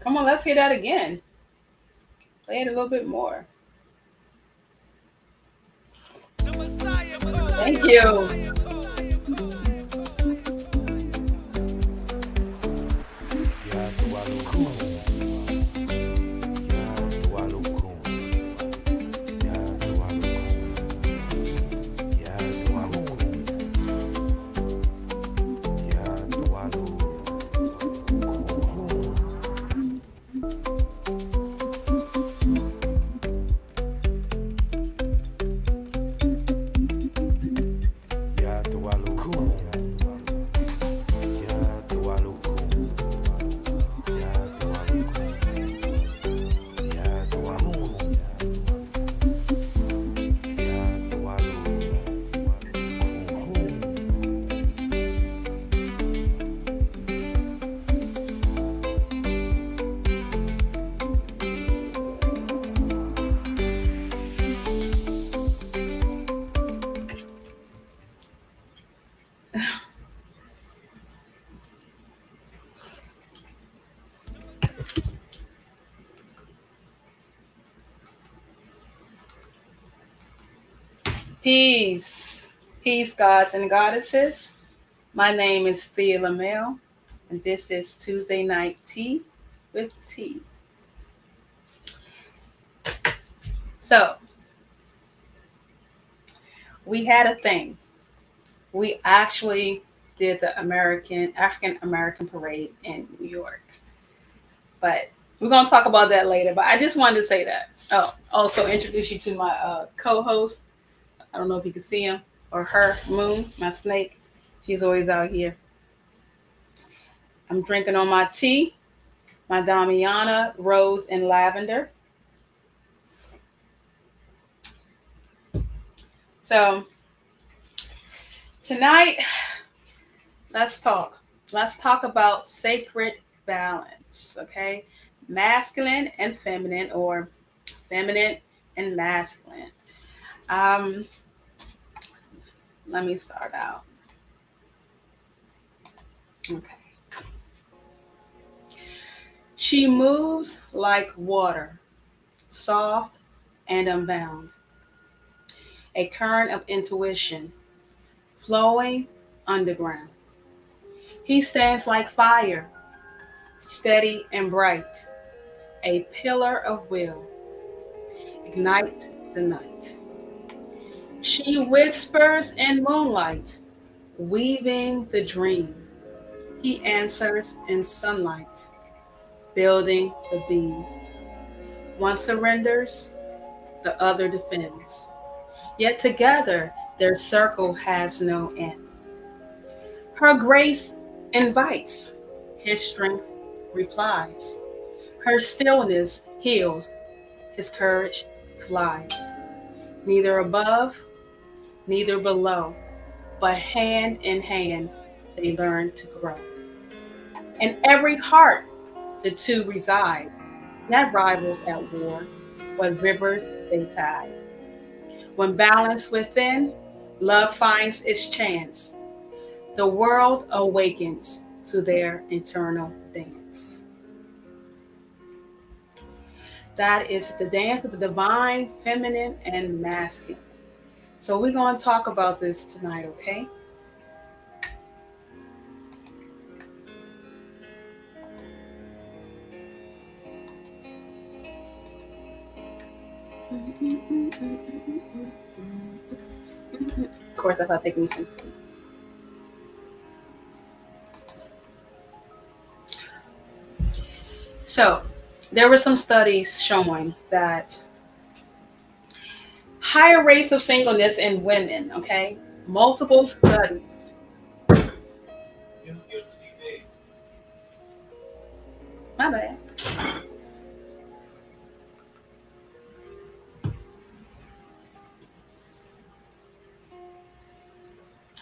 Come on, let's hear that again. Play it a little bit more. Thank you. Peace. Peace, gods and goddesses. My name is Thea Lamel, and this is Tuesday Night Tea with Tea. So, we had a thing. We actually did the African American parade in New York. But we're going to talk about that later. But I just wanted to say that. Oh, also introduce you to my co host. I don't know if you can see him or her, Moon, my snake. She's always out here. I'm drinking on my tea, my Damiana rose and lavender. So tonight, let's talk. Let's talk about sacred balance, okay? Masculine and feminine, or feminine and masculine. Um, Let me start out. Okay. She moves like water, soft and unbound, a current of intuition flowing underground. He stands like fire, steady and bright, a pillar of will, ignite the night. She whispers in moonlight, weaving the dream. He answers in sunlight, building the beam. One surrenders, the other defends. Yet together their circle has no end. Her grace invites, his strength replies. Her stillness heals, his courage flies. Neither above, neither below, but hand in hand they learn to grow. In every heart the two reside, not rivals at war, but rivers they tide. When balance within, love finds its chance. The world awakens to their eternal dance. That is the dance of the divine, feminine, and masculine. So we're going to talk about this tonight, okay? Of course, I thought taking me some sleep. So, there were some studies showing that higher rates of singleness in women, okay? Multiple studies. My bad.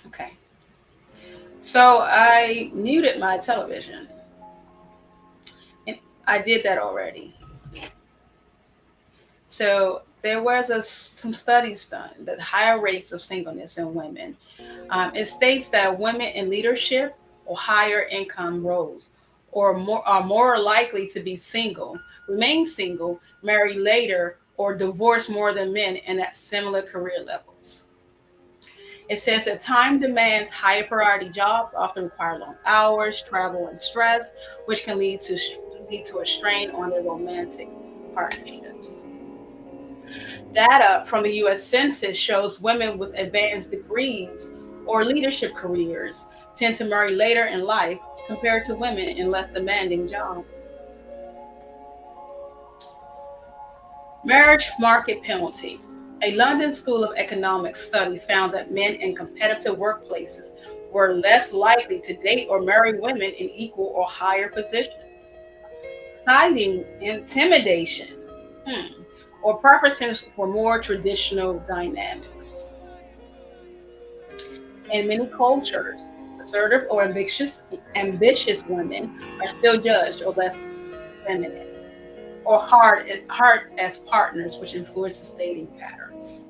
Okay. So, I muted my television. And I did that already. So, there was some studies done that higher rates of singleness in women. It states that women in leadership or higher income roles or more are more likely to be single, remain single, marry later, or divorce more than men and at similar career levels. It says that time demands higher priority jobs often require long hours, travel, and stress, which can lead to a strain on their romantic partnerships. Data from the US Census shows women with advanced degrees or leadership careers tend to marry later in life compared to women in less demanding jobs. Marriage market penalty. A London School of Economics study found that men in competitive workplaces were less likely to date or marry women in equal or higher positions, citing intimidation or preferences for more traditional dynamics. In many cultures, assertive or ambitious women are still judged or less feminine or hard as partners, which influences dating patterns.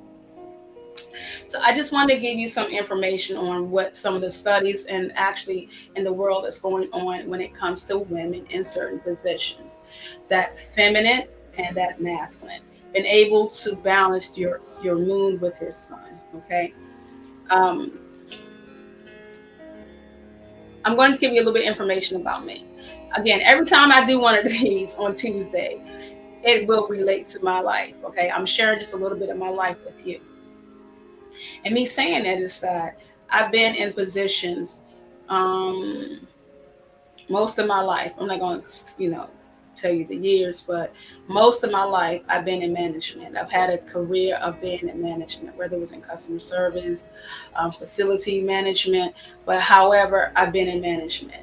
So I just wanted to give you some information on what some of the studies and actually in the world is going on when it comes to women in certain positions, that feminine and that masculine, been able to balance your moon with your sun. Okay. Um, I'm going to give you a little bit of information about me. Again, every time I do one of these on Tuesday, it will relate to my life. Okay. I'm sharing just a little bit of my life with you. And me saying that is that I've been in positions um, most of my life. I'm not going to, tell you the years, but most of my life I've been in management. I've had a career of being in management, whether it was in customer service, facility management, but however, I've been in management.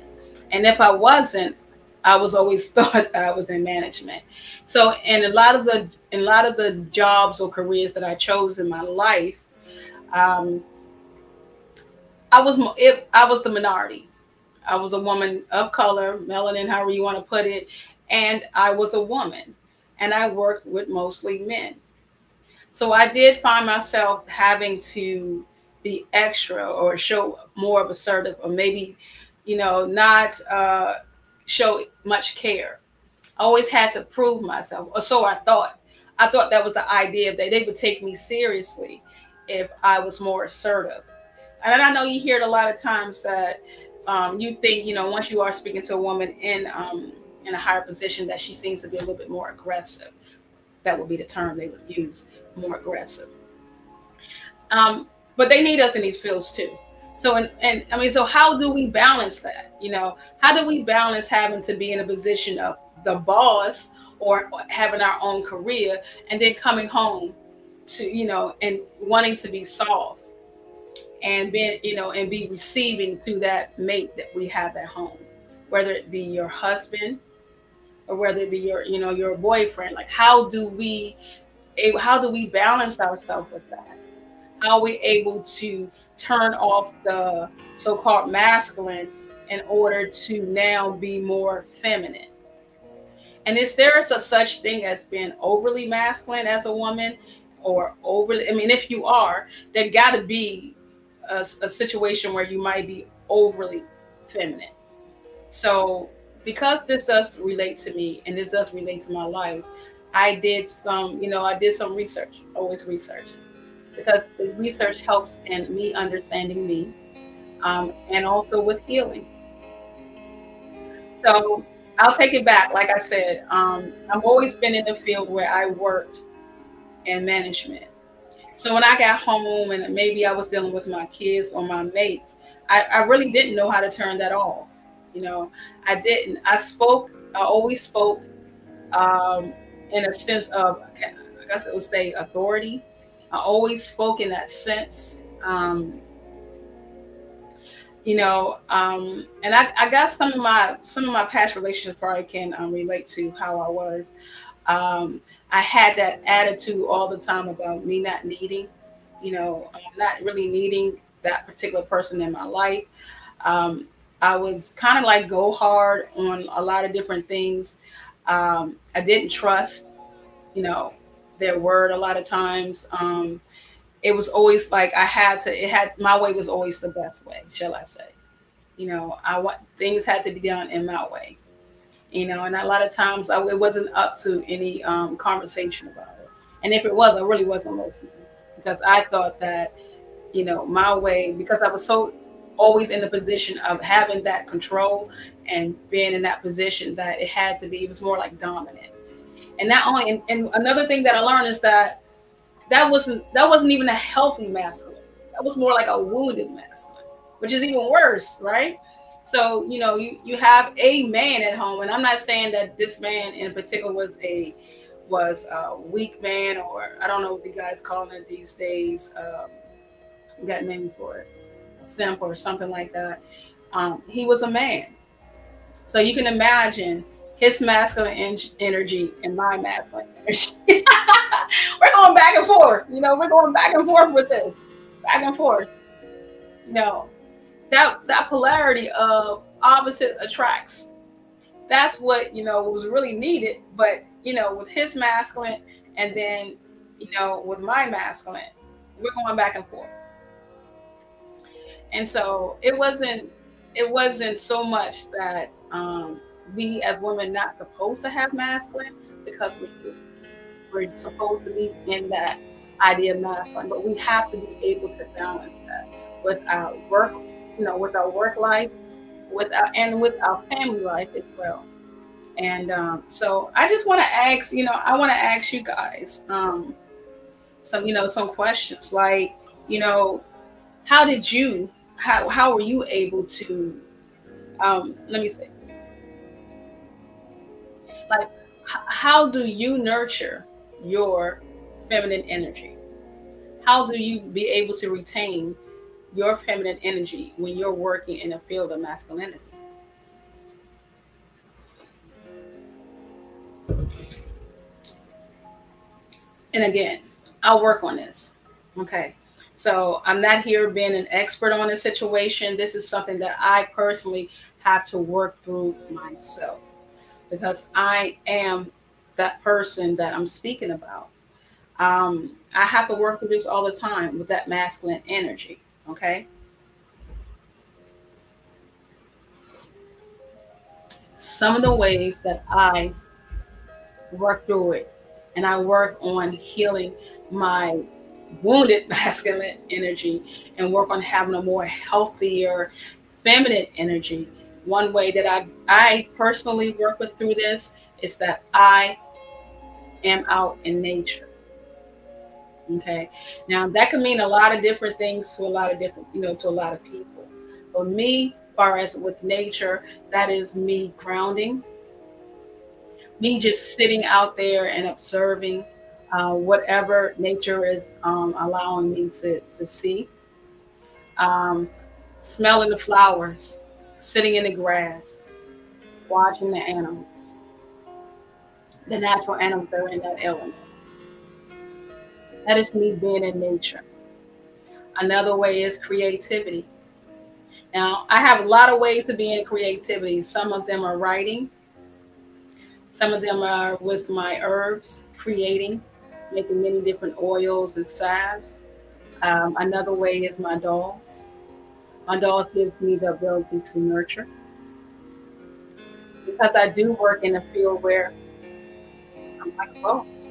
And if I wasn't, I was always thought I was in management. So, in a lot of the jobs or careers that I chose in my life, um, I was the minority. I was a woman of color, melanin, however you want to put it, and I was a woman, and I worked with mostly men. So I did find myself having to be extra or show more of assertive, or maybe, not show much care. I always had to prove myself, or so I thought. I thought that was the idea that they would take me seriously if I was more assertive. And I know you hear it a lot of times that you think, once you are speaking to a woman in a higher position, that she seems to be a little bit more aggressive. That would be the term they would use, more aggressive. But they need us in these fields too. So and I mean, so how do we balance that? How do we balance having to be in a position of the boss or having our own career and then coming home to and wanting to be soft and being and be receiving to that mate that we have at home, whether it be your husband or whether it be your boyfriend. Like, how do we balance ourselves with that? How are we able to turn off the so-called masculine in order to now be more feminine? And is there a such thing as being overly masculine as a woman, or overly? I mean, if you are, there got to be a situation where you might be overly feminine. So, because this does relate to me and this does relate to my life, I did some research. Always research, because the research helps in me understanding me, and also with healing. So I'll take it back. Like I said, I've always been in the field where I worked in management. So when I got home and maybe I was dealing with my kids or my mates, I really didn't know how to turn that off. You know, I didn't. I always spoke um, in a sense of, I guess it would say, authority. I always spoke in that sense. And I got some of my past relationships probably can relate to how I was. I had that attitude all the time about me not needing, not really needing that particular person in my life. Um, I was kind of like go hard on a lot of different things. I didn't trust, you know, their word a lot of times. It was always like my way was always the best way, shall I say. I want things had to be done in my way. And a lot of times it wasn't up to any conversation about it. And if it was, I really wasn't listening because I thought that, my way, because I was so always in the position of having that control and being in that position that it had to be, it was more like dominant. And not only, and another thing that I learned is that that wasn't even a healthy masculine. That was more like a wounded masculine, which is even worse, right? So you have a man at home, and I'm not saying that this man in particular was a weak man, or I don't know what the guys calling it these days. Got a name for it, simp or something like that. He was a man, so you can imagine his masculine energy and my masculine energy. We're going back and forth. We're going back and forth with this, back and forth. You know, that polarity of opposite attracts. That's what was really needed. But with his masculine, and then with my masculine, we're going back and forth. And so it wasn't so much that we as women not supposed to have masculine, because we're supposed to be in that idea of masculine, but we have to be able to balance that with our work, with our work life, with our family life as well. And so I just want to ask, I want to ask you guys some questions, like, you know, how did you how were you able to let me say, like, how do you nurture your feminine energy? How do you be able to retain your feminine energy when you're working in a field of masculinity? And again, I'll work on this. Okay. So I'm not here being an expert on a situation. This is something that I personally have to work through myself, because I am that person that I'm speaking about. I have to work through this all the time with that masculine energy. Okay. Some of the ways that I work through it, and I work on healing my wounded masculine energy, and work on having a more healthier feminine energy. One way that I personally work with through this is that I am out in nature. Okay. Now that can mean a lot of different things to a lot of different, to a lot of people. For me, as far as with nature, that is me grounding, me just sitting out there and observing whatever nature is allowing me to see, um, smelling the flowers, sitting in the grass, watching the animals, the natural animals that are in that element. That is me being in nature. Another way is creativity. Now, I have a lot of ways to be in creativity. Some of them are writing, some of them are with my herbs, creating, making many different oils and salves. Another way is my dolls. My dolls gives me the ability to nurture, because I do work in a field where I'm like a boss,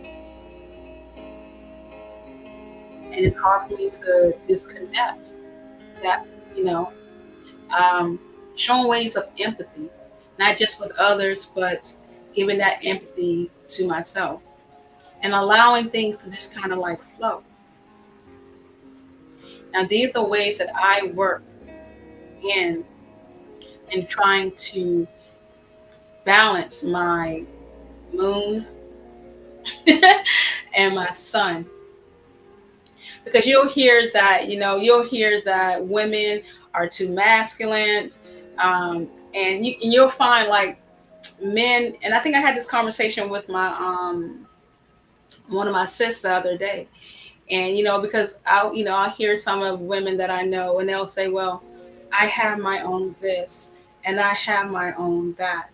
and it's hard for me to disconnect that, you know, um, showing ways of empathy, not just with others, but giving that empathy to myself, and allowing things to just kind of like flow. Now, these are ways that I work in trying to balance my moon and my sun, because you'll hear that women are too masculine, and you'll find like men. And I think I had this conversation with my one of my sisters the other day. And because I hear some of women that I know, and they'll say, well, I have my own this, and I have my own that,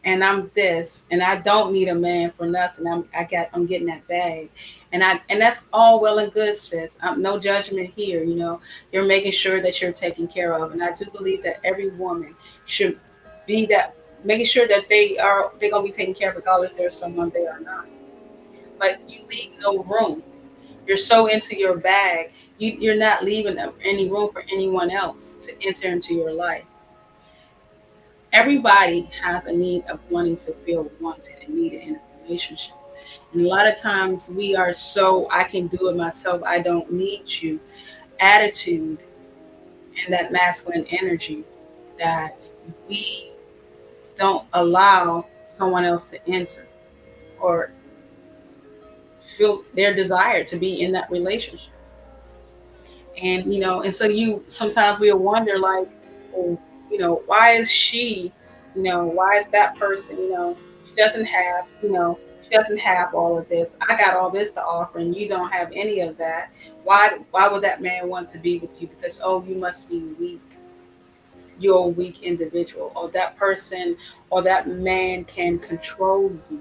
and I'm this, and I don't need a man for nothing. I'm getting that bag. And that's all well and good, sis. No judgment here. You're making sure that you're taken care of, and I do believe that every woman should be that making sure that they're gonna be taken care of regardless there's someone there or not. But you leave no room. You're so into your bag, you're not leaving any room for anyone else to enter into your life. Everybody has a need of wanting to feel wanted and needed in a relationship. And a lot of times we are so I can do it myself, I don't need you attitude and that masculine energy that we don't allow someone else to enter or feel their desire to be in that relationship. And and so you sometimes we'll wonder like, well, why is she, why is that person, she doesn't have, she doesn't have all of this. I got all this to offer and you don't have any of that. Why would that man want to be with you? Because, oh, you must be weak. You're a weak individual, or that person or that man can control you.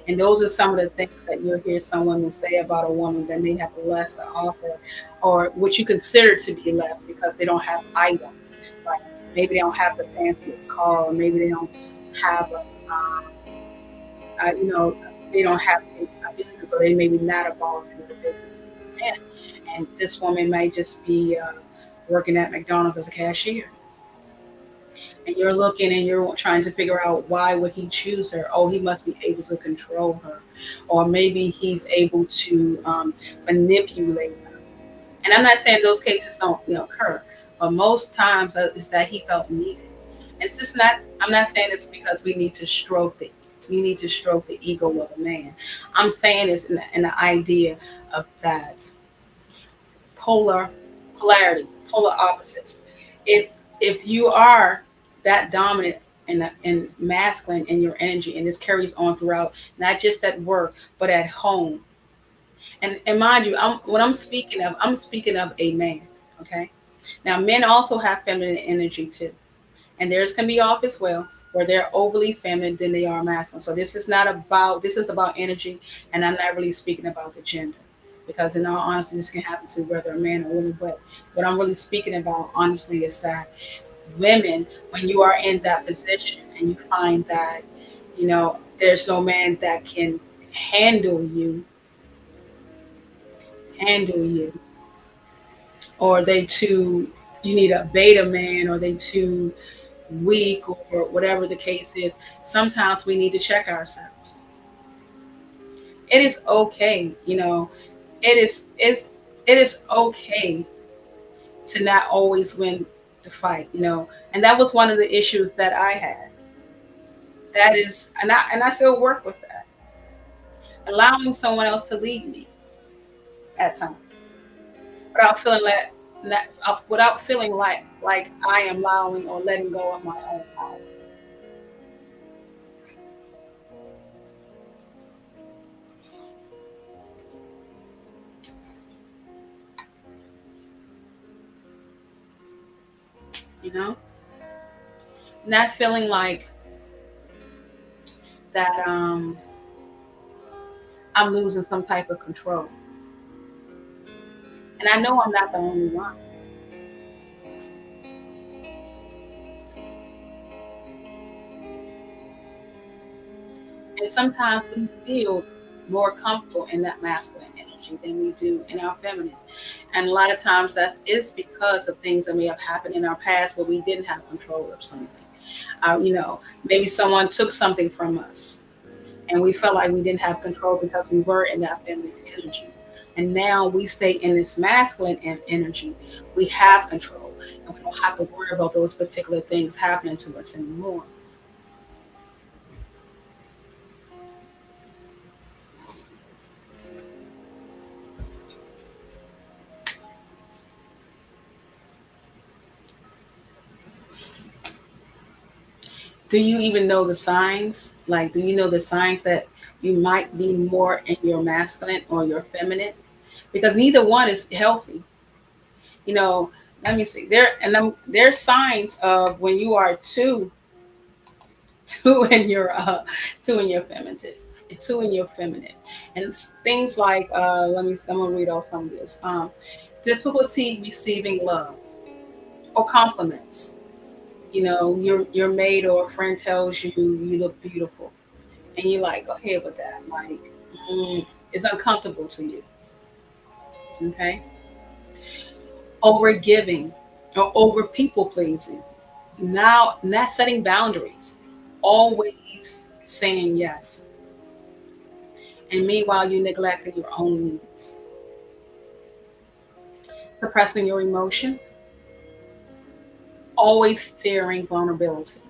And those are some of the things that you'll hear some women say about a woman that may have less to offer, or what you consider to be less because they don't have items. Like maybe they don't have the fanciest car, or maybe they don't have you know, they don't have a business, or they may be not a boss in the business. Man, and this woman might just be working at McDonald's as a cashier, and you're looking and you're trying to figure out why would he choose her. Oh, he must be able to control her, or maybe he's able to manipulate her. And I'm not saying those cases don't occur, but most times it's that he felt needed. And it's just not. I'm not saying it's because we need to stroke the ego of a man. I'm saying it's in the idea of that polar polarity, polar opposites. If if you are that dominant and masculine in your energy, and this carries on throughout, not just at work but at home. And mind you, I'm speaking of a man. Okay, now men also have feminine energy too, and theirs can be off as well, where they're overly feminine than they are masculine. So this is about energy, and I'm not really speaking about the gender, because in all honesty, this can happen to whether a man or woman. But what I'm really speaking about, honestly, is that women, when you are in that position and you find that there's no man that can handle you, handle you, or they too, you need a beta man, or they too weak, or whatever the case is, sometimes we need to check ourselves. It is okay, it is okay to not always win the fight. And that was one of the issues that I had. That is, and I still work with that. Allowing someone else to lead me at times without feeling without feeling like I am allowing or letting go of my own power. You know, not feeling like that I'm losing some type of control. And I know I'm not the only one. And sometimes we feel more comfortable in that masculine energy than we do in our feminine. And a lot of times that is because of things that may have happened in our past where we didn't have control of something. Maybe someone took something from us and we felt like we didn't have control because we were in that feminine energy. And now we stay in this masculine energy. We have control, and we don't have to worry about those particular things happening to us anymore. Do you even know the signs? Like, do you know the signs that you might be more in your masculine or your feminine? Because neither one is healthy. You know, Let me see. There's signs of when you are two in your two in your feminine, two in your feminine, and things like I'm gonna read off some of this. Difficulty receiving love or compliments. Your mate or a friend tells you you look beautiful, and you like, go ahead with that. Like, it's uncomfortable to you. Okay, over giving or over people pleasing. Now, not setting boundaries, always saying yes, and meanwhile you neglecting your own needs, suppressing your emotions, always fearing vulnerability,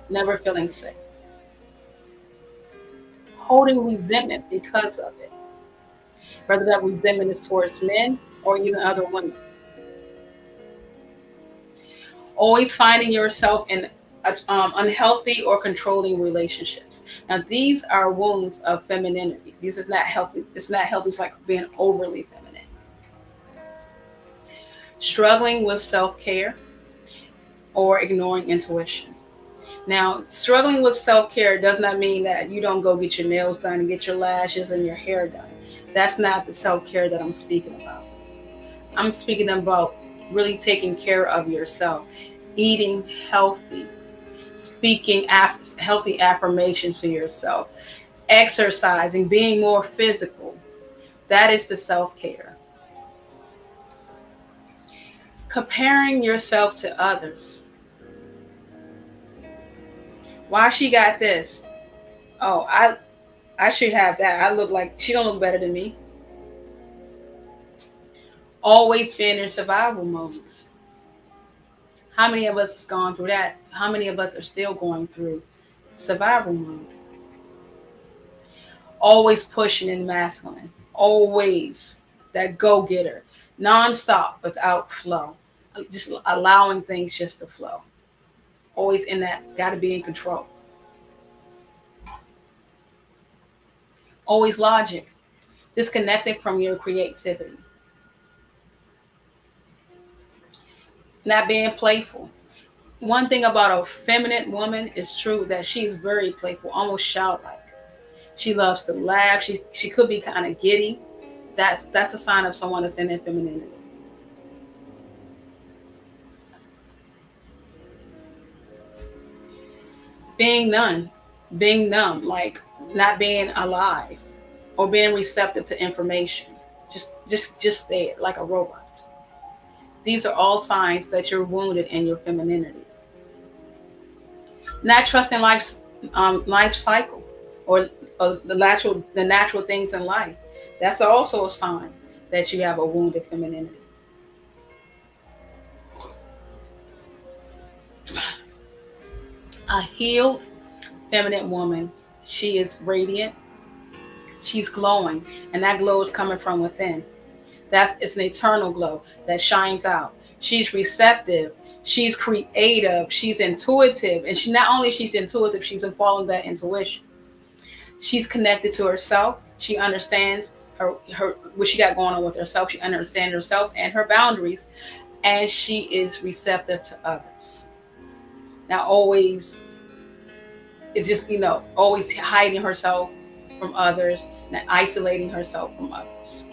never feeling safe, holding resentment because of it, whether that resentment is towards men or even other women. Always finding yourself in unhealthy or controlling relationships. Now, these are wounds of femininity. This is not healthy. It's not healthy. It's like being overly feminine. Struggling with self care or ignoring intuition. Now, struggling with self care does not mean that you don't go get your nails done and get your lashes and your hair done. That's not the self care that I'm speaking about. I'm speaking about really taking care of yourself, eating healthy, speaking healthy affirmations to yourself, exercising, being more physical. That is the self care. Comparing yourself to others. Why she got this? Oh, I should have that. I look like she don't look better than me. Always being in survival mode. How many of us has gone through that? How many of us are still going through survival mode? Always pushing in masculine. Always that go getter. Non-stop without flow. Just allowing things just to flow. Always in that, got to be in control. Always logic. Disconnected from your creativity. Not being playful. One thing about a feminine woman is true that she's very playful, almost childlike. She loves to laugh. She could be kind of giddy. That's a sign of someone that's in their femininity. Being numb, being numb, like not being alive or being receptive to information. Just there, like a robot. These are all signs that you're wounded in your femininity. Not trusting life cycle or the natural things in life. That's also a sign that you have a wounded femininity. A healed feminine woman, she is radiant, she's glowing, and that glow is coming from within. It's an eternal glow that shines out. She's receptive, she's creative, she's intuitive, and she's intuitive, she's following that intuition. She's connected to herself. She understands her what she got going on with herself. She understands herself and her boundaries, and she is receptive to others. Now, always is just always hiding herself from others and isolating herself from others.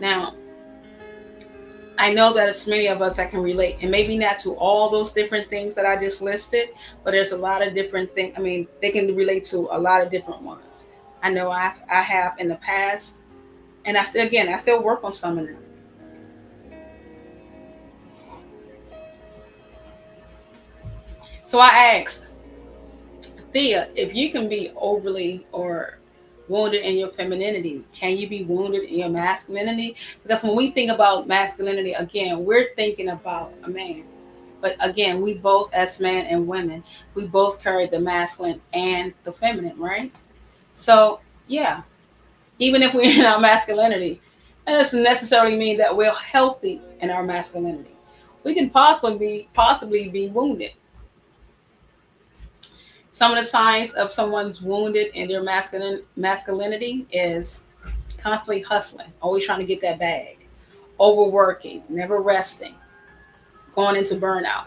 Now, I know that it's many of us that can relate, and maybe not to all those different things that I just listed, but there's a lot of different things. I mean, they can relate to a lot of different ones. I know I have in the past, and I still work on some of them. So I asked Thea, if you can be overly or wounded in your femininity, can you be wounded in your masculinity? Because when we think about masculinity, again, we're thinking about a man. But again, we both, as men and women, we both carry the masculine and the feminine, right? So, yeah, even if we're in our masculinity, that doesn't necessarily mean that we're healthy in our masculinity. We can possibly be wounded. Some of the signs of someone's wounded in their masculinity is constantly hustling, always trying to get that bag, overworking, never resting, going into burnout,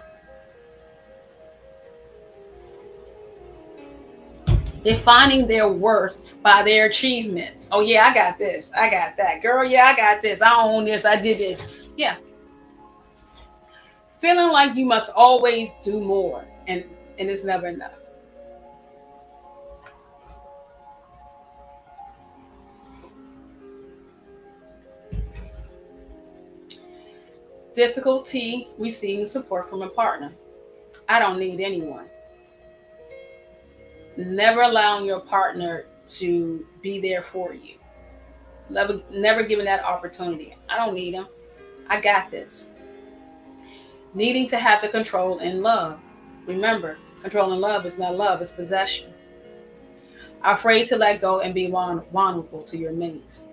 defining their worth by their achievements. Oh yeah, I got this, I got that, girl. Yeah, I got this. I own this. I did this. Yeah, Feeling like you must always do more, and it's never enough. Difficulty receiving support from a partner. I don't need anyone. Never allowing your partner to be there for you. Never giving that opportunity. I don't need him. I got this. Needing to have the control and love. Remember, control and love is not love, it's possession. Afraid to let go and be vulnerable to your mates.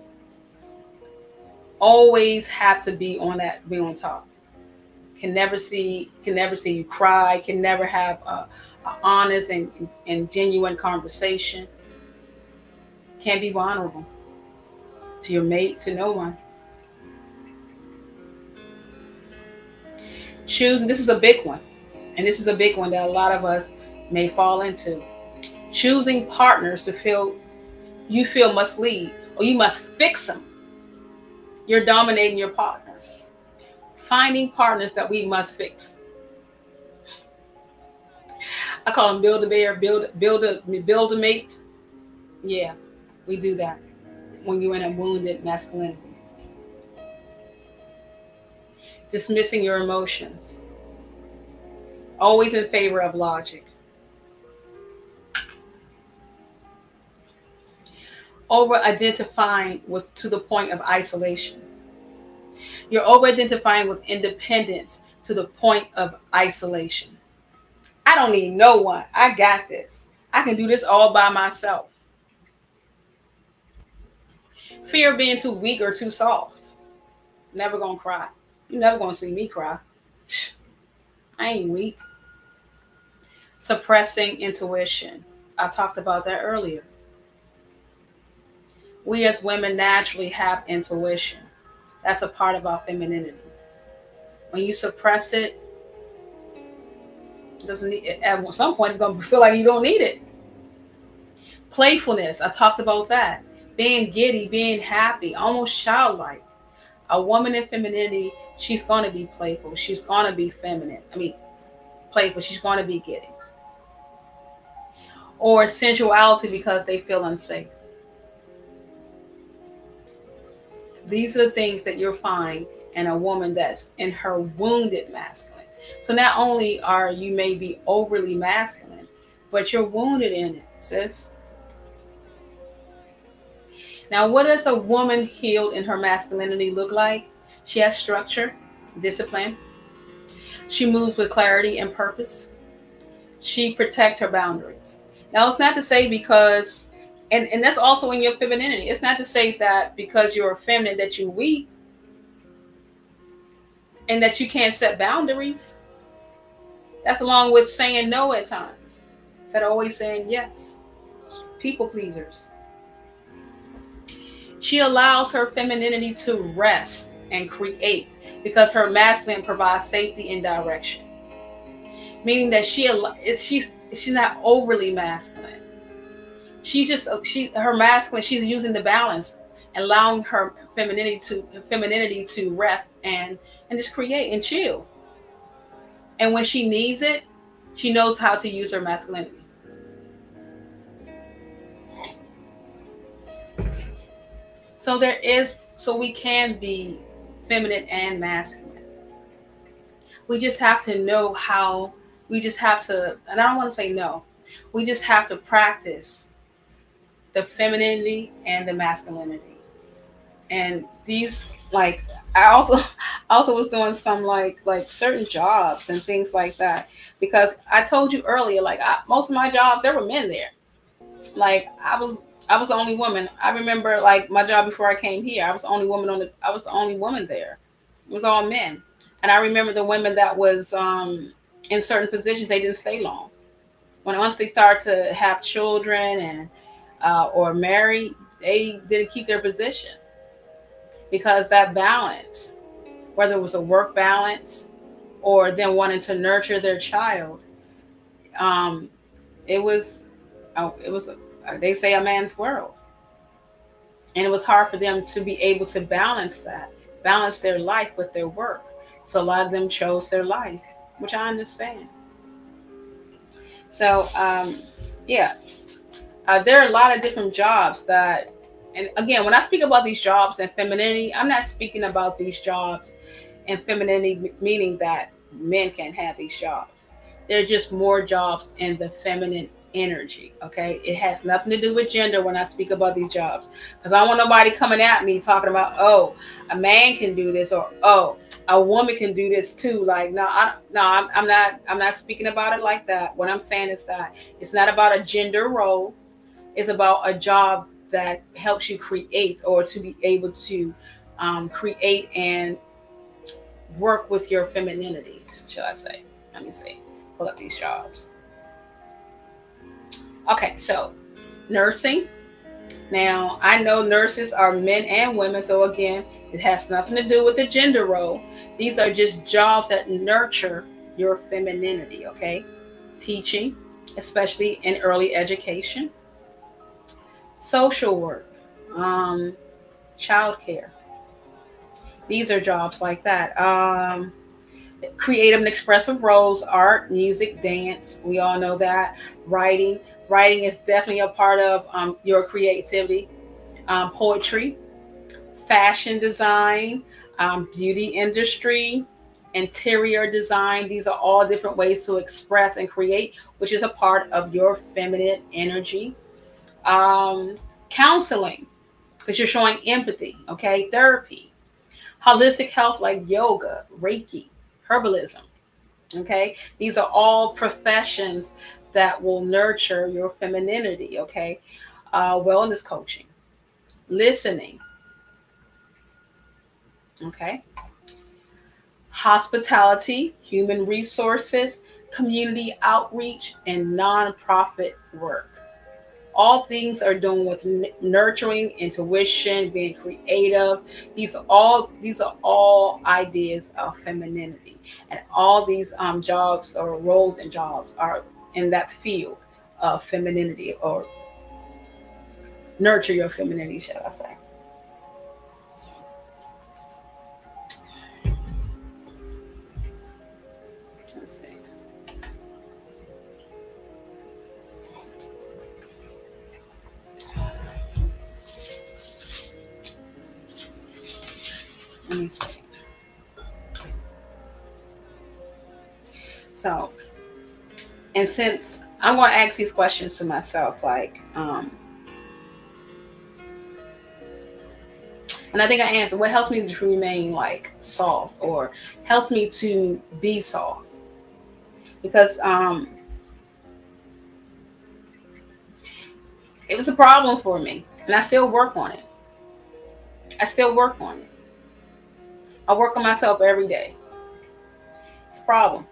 Always have to be on top. Can never see you cry. Can never have a honest and genuine conversation. Can't be vulnerable to your mate, to no one. Choose. This is a big one, and this is a big one that a lot of us may fall into. Choosing partners to feel you feel must lead or you must fix them. You're dominating your partner. Finding partners that we must fix. I call them build a bear, build a mate. Yeah, we do that when you're in a wounded masculinity. Dismissing your emotions. Always in favor of logic. Over identifying with to the point of isolation. You're over identifying with independence to the point of isolation. I don't need no one. I got this. I can do this all by myself. Fear of being too weak or too soft. Never gonna cry. You're never gonna see me cry. I ain't weak. Suppressing intuition. I talked about that earlier. We as women naturally have intuition. That's a part of our femininity. When you suppress it, it doesn't need, at some point it's gonna feel like you don't need it. Playfulness. I talked about that. Being giddy, being happy, almost childlike. A woman in femininity, she's gonna be playful. She's gonna be feminine. I mean, playful. She's gonna be giddy. Or sensuality because they feel unsafe. These are the things that you'll find in a woman that's in her wounded masculine. So not only are you maybe overly masculine, but you're wounded in it, sis. Now, what does a woman healed in her masculinity look like? She has structure, discipline. She moves with clarity and purpose. She protects her boundaries. Now, it's not to say because, and that's also in your femininity. It's not to say that because you're feminine that you're weak and that you can't set boundaries. That's along with saying no at times. Instead of always saying yes. People pleasers. She allows her femininity to rest and create because her masculine provides safety and direction. Meaning that she's not overly masculine. Her masculine. She's using the balance, allowing her femininity to rest and just create and chill. And when she needs it, she knows how to use her masculinity. So we can be feminine and masculine. We just have to know how. We just have to, and I don't want to say no. We just have to practice the femininity and the masculinity. And these, like, I also was doing some like certain jobs and things like that because I told you earlier, like most of my jobs there were men there. Like I was the only woman. I remember like my job before I came here. I was the only woman there. It was all men. And I remember the women that was in certain positions, they didn't stay long. Once they started to have children and or marry, they didn't keep their position because that balance, whether it was a work balance or them wanting to nurture their child, um, it was they say a man's world, and it was hard for them to be able to balance their life with their work. So a lot of them chose their life, which I understand. So yeah, there are a lot of different jobs that, and again, when I speak about these jobs and femininity, I'm not speaking about these jobs and femininity meaning that men can't have these jobs. There are just more jobs in the feminine energy. Okay, it has nothing to do with gender when I speak about these jobs, because I don't want nobody coming at me talking about, oh, a man can do this, or oh, a woman can do this too. Like, no, I'm not speaking about it like that. What I'm saying is that it's not about a gender role. It's about a job that helps you create, or to be able to create and work with your femininity, shall I say. Let me see. Pull up these jobs. Okay, so nursing. Now, I know nurses are men and women, so again, it has nothing to do with the gender role. These are just jobs that nurture your femininity, okay? Teaching, especially in early education, social work, um, childcare. These are jobs like that. Creative and expressive roles, art, music, dance. We all know that. Writing. Writing is definitely a part of your creativity. Poetry, fashion design, beauty industry, interior design. These are all different ways to express and create, which is a part of your feminine energy. Um, Counseling, because you're showing empathy, okay? Therapy, holistic health like yoga, Reiki, herbalism, okay? These are all professions that will nurture your femininity, okay? Wellness coaching, listening, okay? Hospitality, human resources, community outreach, and nonprofit work. All things are doing with nurturing, intuition, being creative. These are all ideas of femininity, and all these jobs or roles and jobs are in that field of femininity, or nurture your femininity, shall I say? Let's see. Let me see. So, and since I'm going to ask these questions to myself, like, and I think I answered what helps me to remain like soft, or helps me to be soft, because it was a problem for me, and I still work on it. I still work on it. I work on myself every day. It's a problem.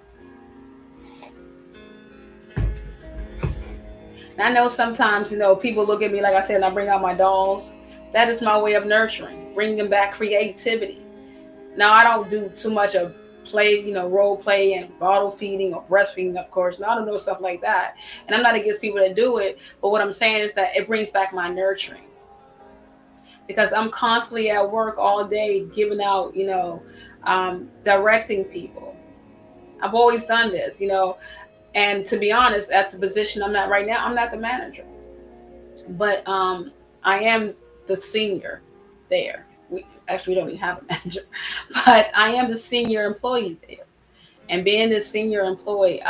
And I know sometimes, people look at me, like I said, and I bring out my dolls. That is my way of nurturing, bringing back creativity. Now, I don't do too much of play, role play and bottle feeding or breastfeeding, of course. Now, I don't know stuff like that. And I'm not against people that do it. But what I'm saying is that it brings back my nurturing, because I'm constantly at work all day giving out, directing people. I've always done this, and to be honest, at the position I'm at right now, I'm not the manager, but I am the senior there. We don't even have a manager, but I am the senior employee there. And being the senior employee,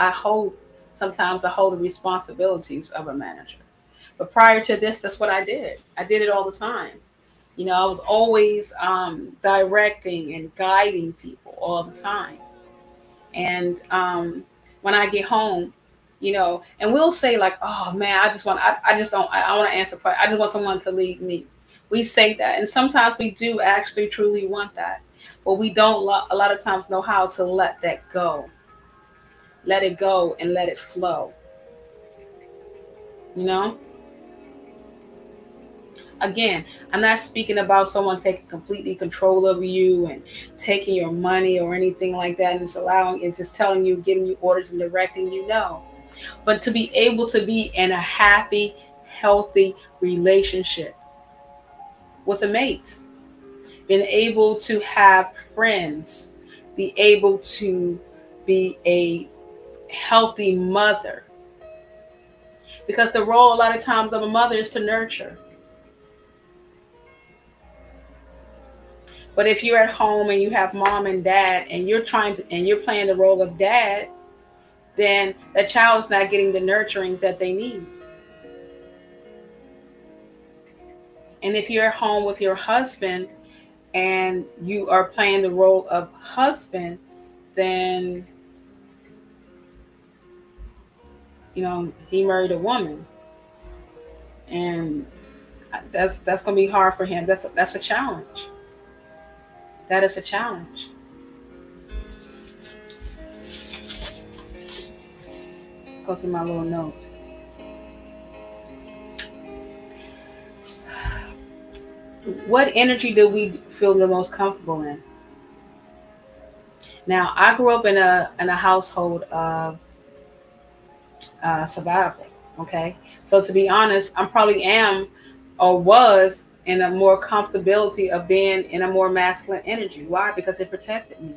sometimes I hold the responsibilities of a manager. But prior to this, that's what I did. I did it all the time. I was always directing and guiding people all the time. And when I get home, and we'll say like, "Oh man, I just don't, I want to answer prayer. I just want someone to lead me." We say that, and sometimes we do actually truly want that, but we don't a lot of times know how to let it go, and let it flow. You know. Again, I'm not speaking about someone taking completely control of you and taking your money or anything like that, and just allowing and just telling you, giving you orders and directing you. No, but to be able to be in a happy, healthy relationship with a mate, being able to have friends be able to be a healthy mother. Because the role a lot of times of a mother is to nurture. But if you're at home and you have mom and dad and you're playing the role of dad, then the child is not getting the nurturing that they need. And if you're at home with your husband and you are playing the role of husband, then he married a woman, and that's going to be hard for him. That's a challenge. That is a challenge. Go through my little notes. What energy do we feel the most comfortable in? Now, I grew up in a household of survival. Okay, so to be honest, I probably am or was in a more comfortability of being in a more masculine energy. Why? Because it protected me,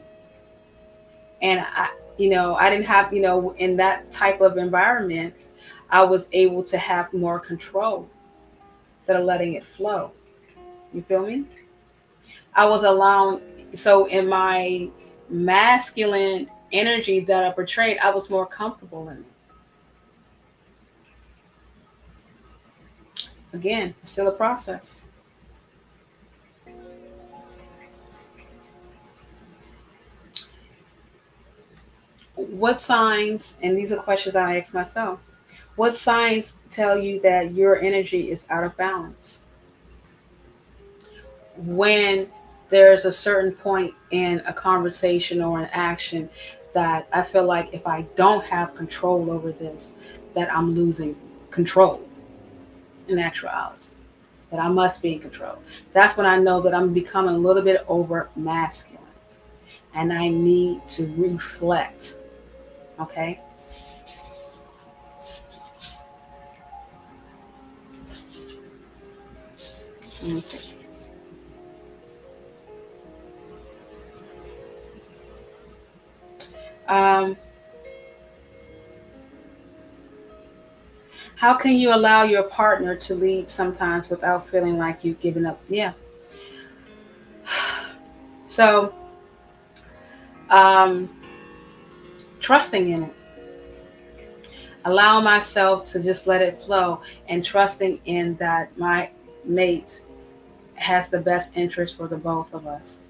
and I didn't have, in that type of environment, I was able to have more control instead of letting it flow. You feel me? I was allowing, so in my masculine energy that I portrayed, I was more comfortable in it. Again, it's still a process. What signs, and these are questions I ask myself, what signs tell you that your energy is out of balance? When there's a certain point in a conversation or an action that I feel like if I don't have control over this, that I'm losing control in actuality, that I must be in control. That's when I know that I'm becoming a little bit over masculine and I need to reflect. Okay? Let me see. Um, how can you allow your partner to lead sometimes without feeling like you've given up? Yeah. So, um, trusting in it, allow myself to just let it flow, and trusting in that my mate has the best interest for the both of us,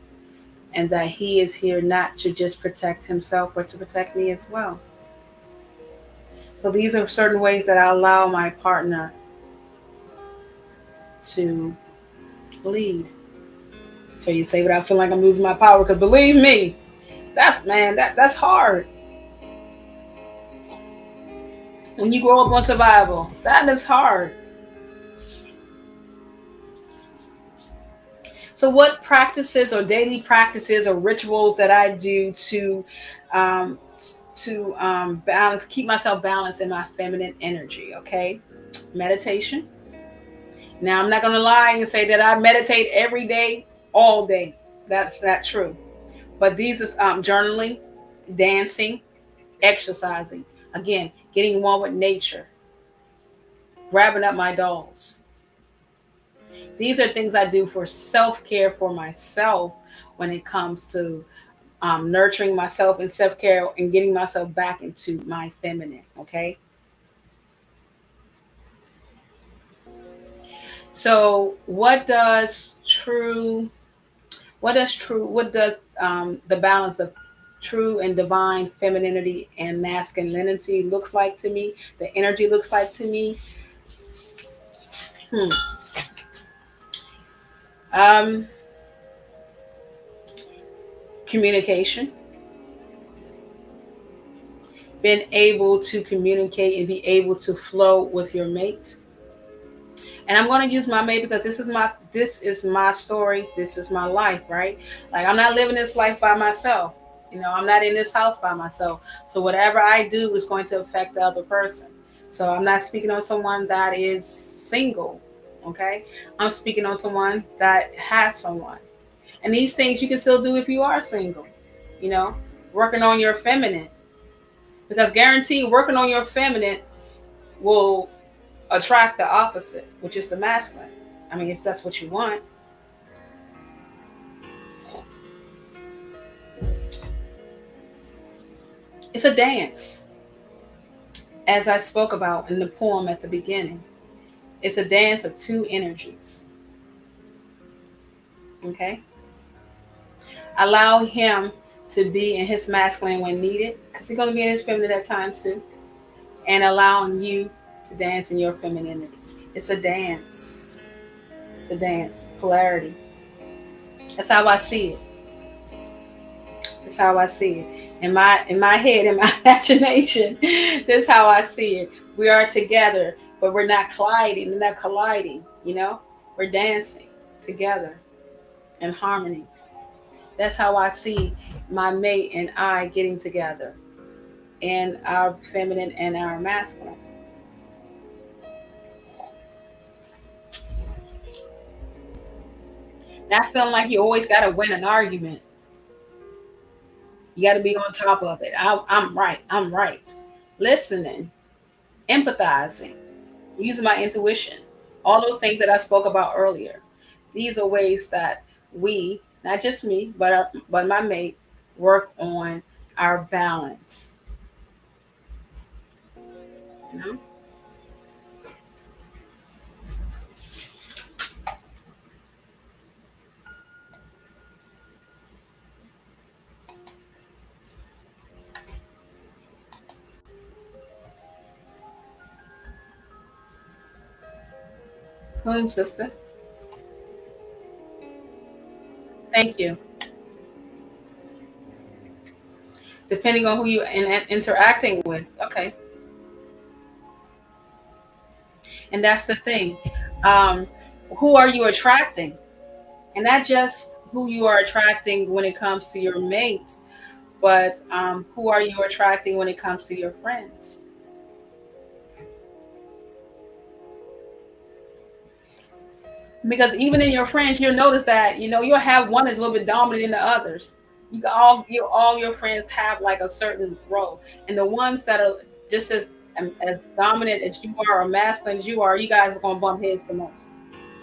and that he is here not to just protect himself, but to protect me as well. So these are certain ways that I allow my partner to lead. So you say without feeling like I'm losing my power, because believe me, that's hard. When you grow up on survival, that is hard. So what practices or daily practices or rituals that I do um, balance, keep myself balanced in my feminine energy? Okay, meditation. Now I'm not gonna lie and say that I meditate every day, all day. That's not true. But these is journaling, dancing, exercising. Again, getting one with nature, grabbing up my dolls. These are things I do for self care for myself when it comes to nurturing myself and self care and getting myself back into my feminine. Okay. So, what does the balance of true and divine femininity and masculinity looks like to me? The energy looks like to me. Hmm. Um, Communication, being able to communicate and be able to flow with your mate. And I'm going to use my mate because this is my story. This is my life, right? Like I'm not living this life by myself. I'm not in this house by myself. So whatever I do is going to affect the other person. So I'm not speaking on someone that is single. Okay. I'm speaking on someone that has someone. And these things you can still do if you are single. You know, working on your feminine, because guaranteed working on your feminine will attract the opposite, which is the masculine. I mean, if that's what you want. It's a dance, as I spoke about in the poem at the beginning. It's a dance of two energies. Okay? Allow him to be in his masculine when needed, because he's going to be in his feminine at times too, and allowing you to dance in your femininity. It's a dance. It's a dance. Polarity. That's how I see it. That's how I see it. In my head, in my imagination, that's how I see it. We are together, but we're not colliding. We're not colliding. You know, we're dancing together in harmony. That's how I see my mate and I getting together, and our feminine and our masculine. Not feeling like you always got to win an argument. You got to be on top of it. I'm right. I'm right. Listening, empathizing, using my intuition, all those things that I spoke about earlier. These are ways that we, not just me, but my mate, work on our balance. You know, Cool, sister. Thank you. Depending on who you interacting with. Okay, and that's the thing. Um, who are you attracting? And not just who you are attracting when it comes to your mate, but who are you attracting when it comes to your friends? Because even in your friends, you'll notice that you'll have one that's a little bit dominant than the others. All your friends have like a certain role, and the ones that are just as dominant as you are or masculine as you are, you guys are gonna bump heads the most,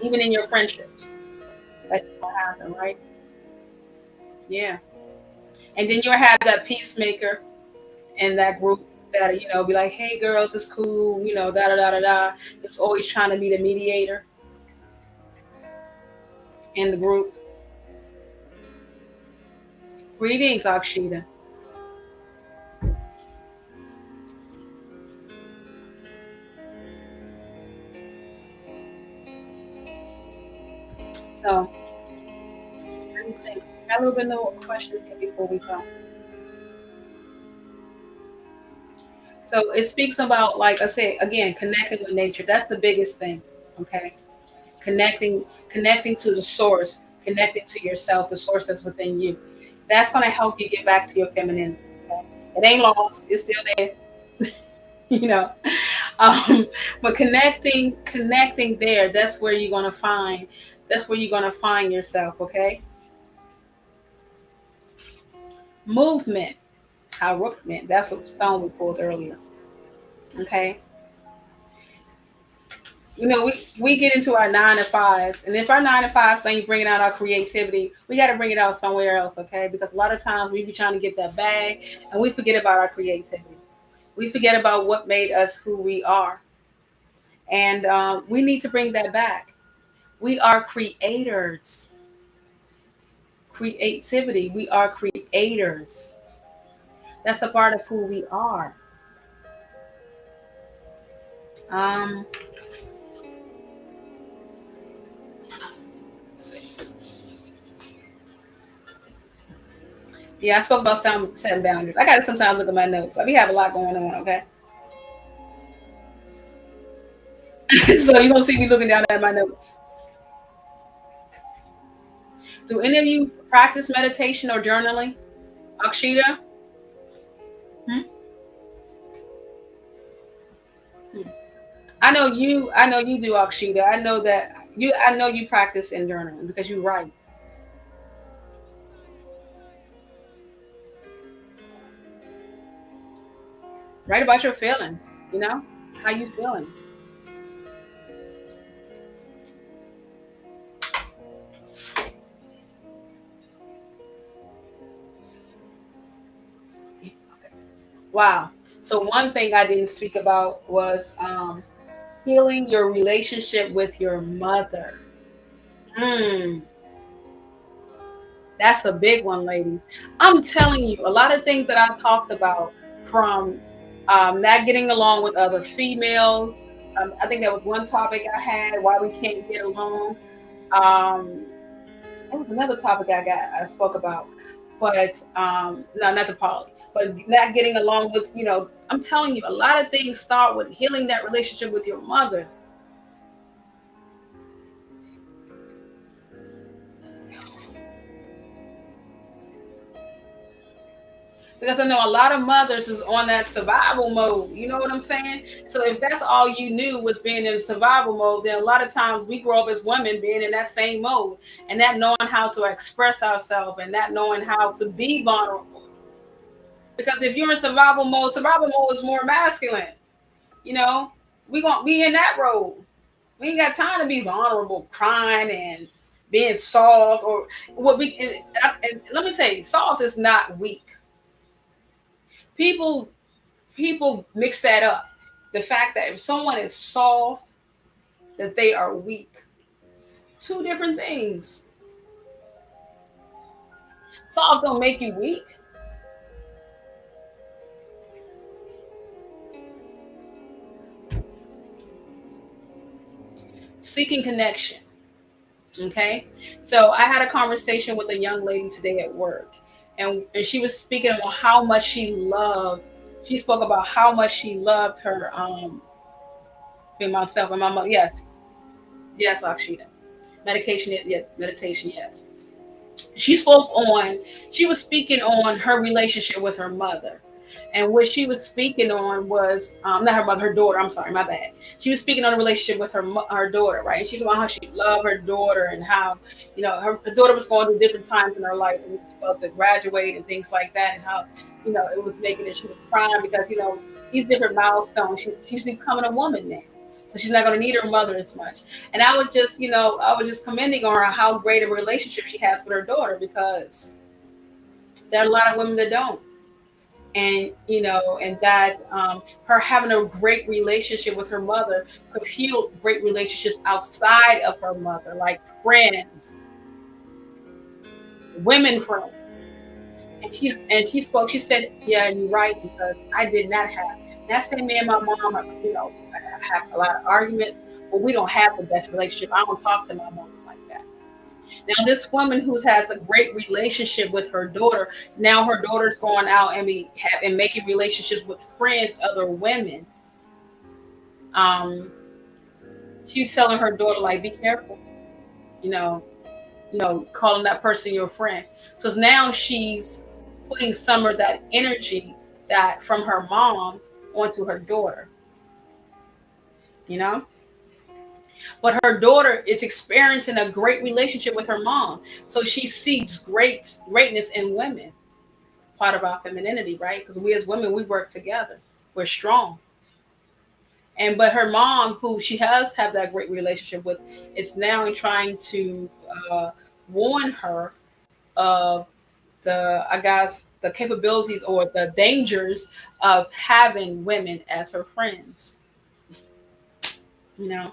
even in your friendships. That's just what happen, right? Yeah, and then you'll have that peacemaker in that group that be like, "Hey, girls, it's cool," da da da da da. It's always trying to be the mediator in the group. Greetings, Akshita. So, let me think. Got a little bit more questions here before we go. So it speaks about, like I said, again, connecting with nature. That's the biggest thing. Okay, connecting to the source, connecting to yourself, the source that's within you. That's gonna help you get back to your femininity. Okay? It ain't lost. It's still there. You know. Um, but connecting there. That's where you're gonna find. That's where you're gonna find yourself. Okay. Movement. How rook meant. That's a stone we pulled earlier. Okay. We get into our 9 to 5s, and if our 9 to 5s ain't bringing out our creativity, we got to bring it out somewhere else, okay? Because a lot of times we be trying to get that bag, and we forget about our creativity. We forget about what made us who we are, and we need to bring that back. We are creators. Creativity. We are creators. That's a part of who we are. Um, let's see. Yeah, I spoke about setting boundaries. I got to sometimes look at my notes. I be have a lot going on. Okay, so you don't see me looking down at my notes. Do any of you practice meditation or journaling? Akshita? Hmm? Hmm. I know you do, Akshita. I know you practice in journaling because you write. Write about your feelings, how you feeling. Wow. So one thing I didn't speak about was healing your relationship with your mother. Mm, that's a big one, ladies. I'm telling you, a lot of things that I talked about, from not getting along with other females. I think that was one topic I had, why we can't get along. Um, it was another topic I spoke about, but no, not the poly, but not getting along with, I'm telling you, a lot of things start with healing that relationship with your mother. Because I know a lot of mothers is on that survival mode. You know what I'm saying? So if that's all you knew was being in survival mode, then a lot of times we grow up as women being in that same mode, and not knowing how to express ourselves and not knowing how to be vulnerable. Because if you're in survival mode is more masculine. You know, we gonna be in that role. We ain't got time to be vulnerable, crying and being soft, or what we. And let me tell you, soft is not weak. People people mix that up. The fact that if someone is soft, that they are weak. Two different things. Soft don't make you weak. Seeking connection. Okay. So I had a conversation with a young lady today at work, and she was speaking about how much she spoke about how much she loved her being myself and my mother. Yes, yes, Akshita. Meditation, yes. She spoke on she was speaking on her relationship with her mother, and what she was speaking on was not her mother, her daughter. I'm sorry, my bad. She was speaking on a relationship with her daughter, right? And she was about how she loved her daughter, and how her daughter was going through different times in her life, and she was about to graduate and things like that, and how it was making it. She was crying because these different milestones. She's becoming a woman now, so she's not going to need her mother as much. And I was just commending on her how great a relationship she has with her daughter, because there are a lot of women that don't. And that her having a great relationship with her mother could fuel great relationships outside of her mother, like friends, women friends. And she spoke. She said, "Yeah, you're right, because I did not have." Not saying me and my mom have a lot of arguments, but we don't have the best relationship. I don't talk to my mom like that. Now, this woman who has a great relationship with her daughter, now her daughter's going out and making relationships with friends, other women. Um, she's telling her daughter, like, be careful, you know, calling that person your friend. So now she's putting some of that energy that from her mom onto her daughter, you know. But her daughter is experiencing a great relationship with her mom, so she sees greatness in women. Part of our femininity, right? Because we as women, we work together. We're strong. But her mom, who she has had that great relationship with, is now trying to warn her of I guess, the capabilities or the dangers of having women as her friends. You know.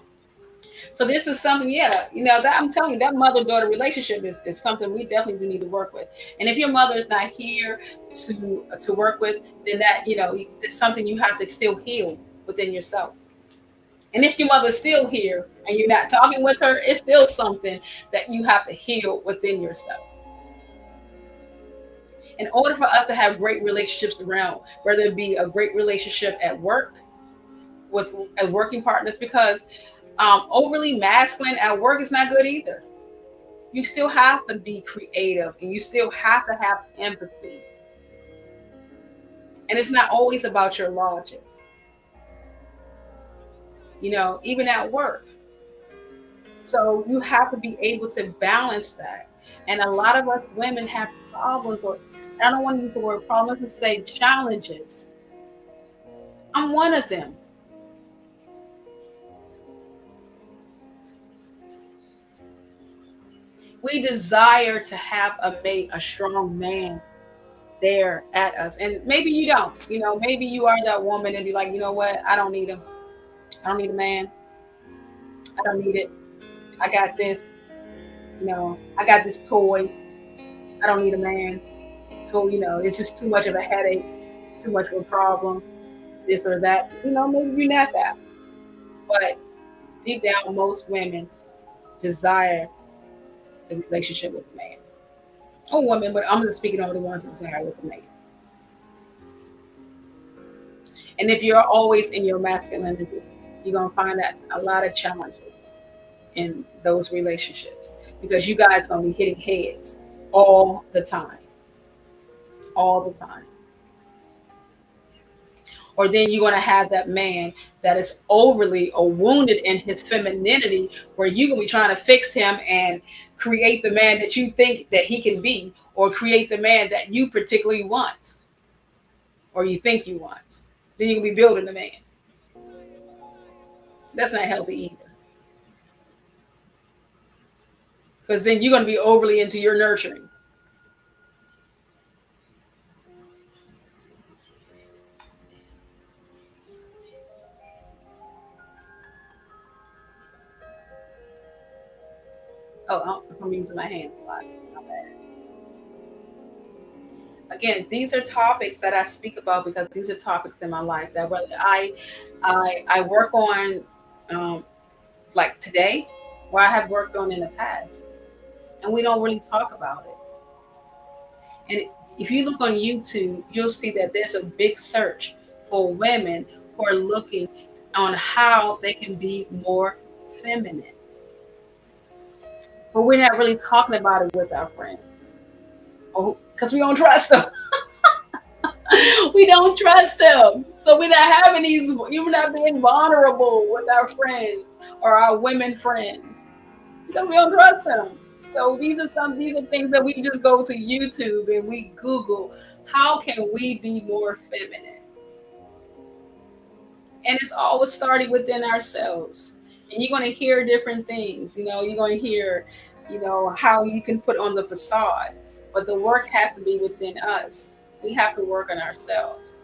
So this is something, yeah, that I'm telling you, that mother-daughter relationship is something we definitely do need to work with. And if your mother is not here to work with, then that it's something you have to still heal within yourself. And if your mother's still here and you're not talking with her, it's still something that you have to heal within yourself. In order for us to have great relationships around, whether it be a great relationship at work with working partners, because overly masculine at work is not good either. You still have to be creative, and you still have to have empathy. And it's not always about your logic, even at work. So you have to be able to balance that. And a lot of us women have problems, or I don't want to use the word problems, to say challenges, I'm one of them. We desire to have a mate, a strong man there at us. And maybe you don't. Maybe you are that woman and be like, you know what? I don't need him. I don't need a man. I don't need it. I got this. I got this toy. I don't need a man. So, it's just too much of a headache, too much of a problem, this or that. Maybe you're not that. But deep down, most women desire the relationship with a man. Or women, but I'm just speaking on the ones that desire with a man. And if you're always in your masculinity, you're going to find that a lot of challenges in those relationships because you guys going to be hitting heads all the time. All the time. Or then you're going to have that man that is overly or wounded in his femininity where you're going to be trying to fix him and create the man that you think that he can be or create the man that you particularly want or you think you want. Then you're going to be building the man. That's not healthy either. Because then you're going to be overly into your nurturing. Oh, I'm using my hands a lot. My bad. Again, these are topics that I speak about because these are topics in my life that whether I work on, um, like today, or I have worked on in the past, and we don't really talk about it. And if you look on YouTube, you'll see that there's a big search for women who are looking on how they can be more feminine. But we're not really talking about it with our friends. Oh, because we don't trust them. We don't trust them. So we're not having these, you're not being vulnerable with our friends or our women friends because we don't trust them. So these are things that we just go to YouTube and we Google, how can we be more feminine? And it's always starting within ourselves. And you're going to hear different things. You're going to hear, how you can put on the facade, but the work has to be within us. We have to work on ourselves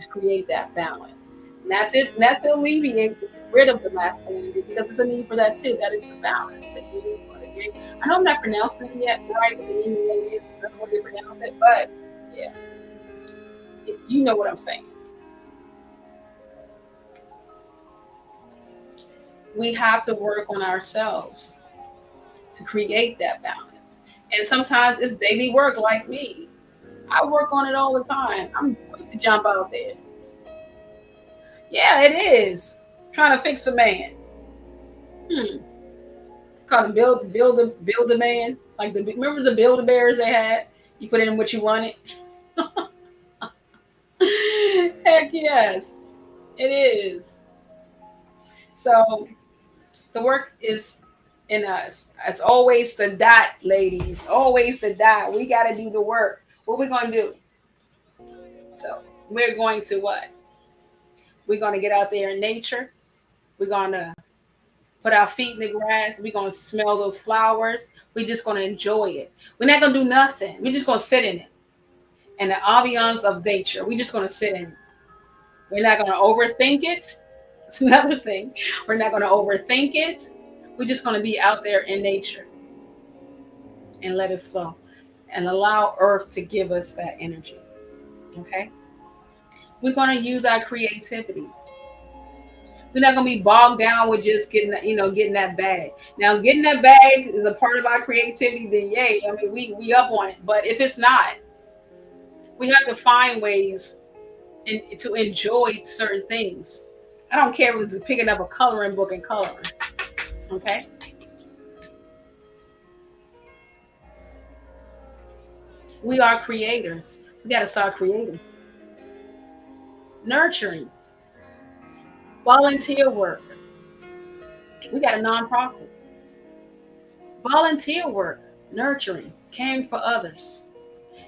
to create that balance. And that's it. And that's to alleviate, get rid of the masculinity because it's a need for that too. That is the balance that you need for the game. I know I'm not pronouncing it yet right, but the yin and yang is the way they pronounce it. But yeah, you know what I'm saying. We have to work on ourselves to create that balance. And sometimes it's daily work like me. I work on it all the time. I'm quick to jump out there. Yeah, it is. Trying to fix a man. Hmm. Call him build a man. Like remember the Build a Bears they had? You put in what you wanted. Heck yes, it is. So the work is in us. It's always the dot, ladies. Always the dot. We got to do the work. What we gonna do? So we're going to what? We're gonna get out there in nature. We're gonna put our feet in the grass. We're gonna smell those flowers. We're just gonna enjoy it. We're not gonna do nothing. We're just gonna sit in it. And the ambiance of nature. We're just gonna sit in it. We're not gonna overthink it. It's another thing. We're not gonna overthink it. We're just gonna be out there in nature and let it flow. And allow Earth to give us that energy. Okay? We're gonna use our creativity. We're not gonna be bogged down with just getting that bag. Now, getting that bag is a part of our creativity. Then, yay! I mean, we up on it. But if it's not, we have to find ways to enjoy certain things. I don't care if it's picking up a coloring book and coloring. Okay, we are creators. We got to start creating, nurturing, volunteer work. We got a nonprofit. Volunteer work, nurturing, caring for others.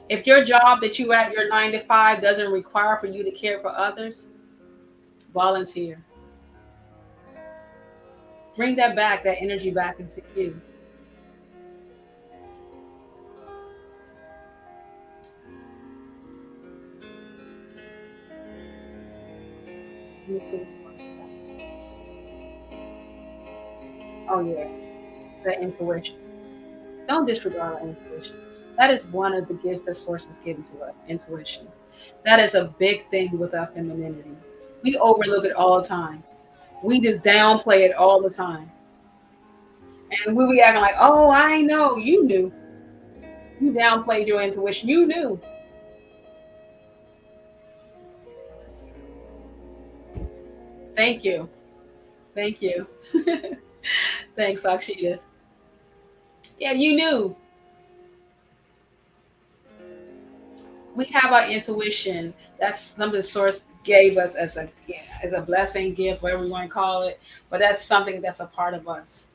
If your job that you at your 9 to 5 doesn't require for you to care for others, Volunteer. Bring that back, that energy back into you. Let me see this one. Oh yeah, the intuition. Don't disregard our intuition. That is one of the gifts that source has given to us, intuition. That is a big thing with our femininity. We overlook it all the time. We just downplay it all the time. And we be acting like, oh, I know. You knew. You downplayed your intuition. You knew. Thank you. Thank you. Thanks, Akshita. Yeah, you knew. We have our intuition. That's something the source gave us as a, yeah, as a blessing, gift, whatever you want to call it. But that's something that's a part of us,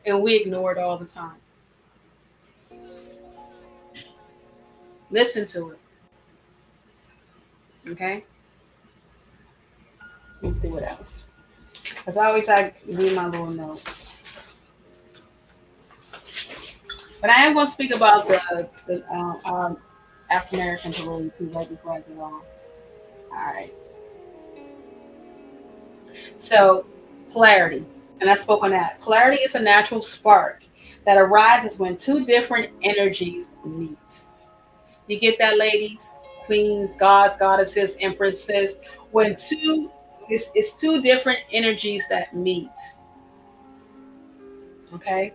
and we ignore it all the time. Listen to it. Okay. Let me see what else. Because I always like read my little notes. But I am going to speak about the African American parade too, right before I get on. All right. So, polarity, and I spoke on that. Polarity is a natural spark that arises when two different energies meet. You get that, ladies, queens, gods, goddesses, empresses. When two, it's two different energies that meet. Okay.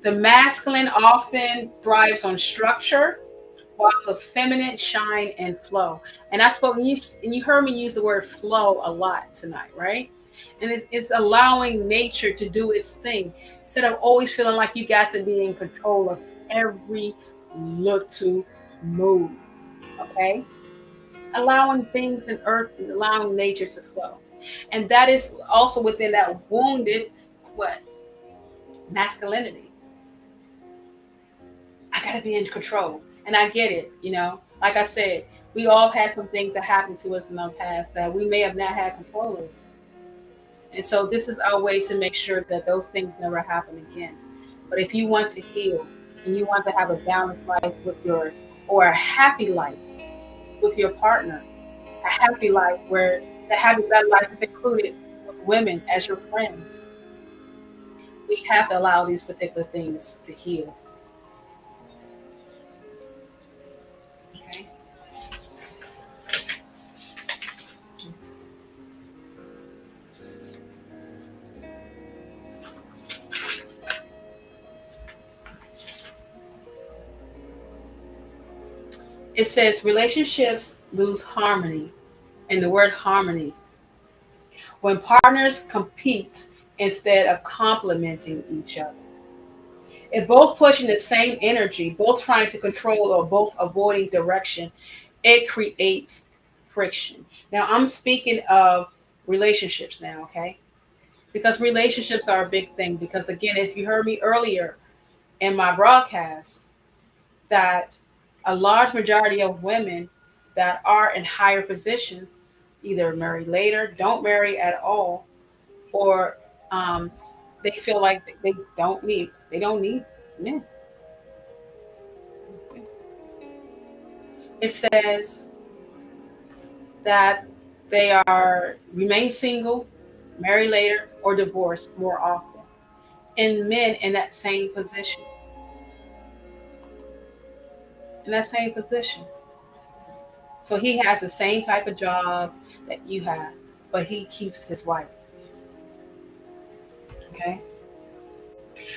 The masculine often thrives on structure, while the feminine shine and flow. And that's what and you heard me use the word flow a lot tonight, right? And it's allowing nature to do its thing instead of always feeling like you got to be in control of every look to move. Okay, allowing things in earth and allowing nature to flow, and that is also within that wounded what masculinity. I got to be in control. And I get it, Like I said, we all had some things that happened to us in our past that we may have not had control of. And so this is our way to make sure that those things never happen again. But if you want to heal and you want to have a balanced life or a happy life with your partner, a happy life where the happy life is included with women as your friends, we have to allow these particular things to heal. Okay. It says relationships lose harmony, and the word harmony when partners compete instead of complementing each other. If both pushing the same energy, both trying to control or both avoiding direction, it creates friction. Now, I'm speaking of relationships now, okay? Because relationships are a big thing. Because again, if you heard me earlier in my broadcast, that a large majority of women that are in higher positions either marry later, don't marry at all, or um, they feel like they don't need men. It says that they are remain single, marry later, or divorce more often. And men in that same position. So he has the same type of job that you have, but he keeps his wife. Okay.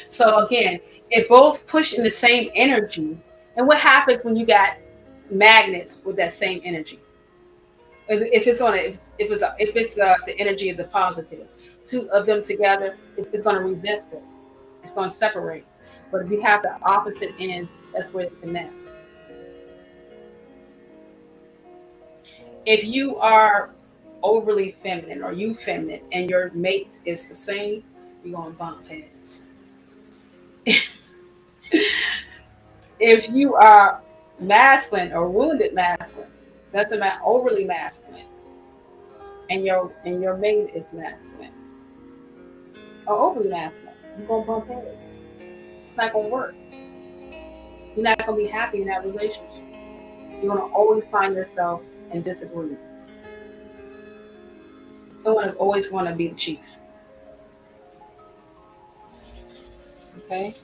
So again, if both push in the same energy, and what happens when you got magnets with that same energy? If it's on a, if it's the energy of the positive, two of them together, it's going to resist it. It's going to separate. But if you have the opposite ends, that's where they connect. If you are overly feminine or you feminine and your mate is the same, you're going to bump heads. If you are masculine or wounded masculine, That's a overly masculine, and your mate is masculine or overly masculine. You're gonna bump heads. It's not gonna work. You're not gonna be happy in that relationship. You're gonna always find yourself in disagreements. Someone is always gonna be the chief. Okay.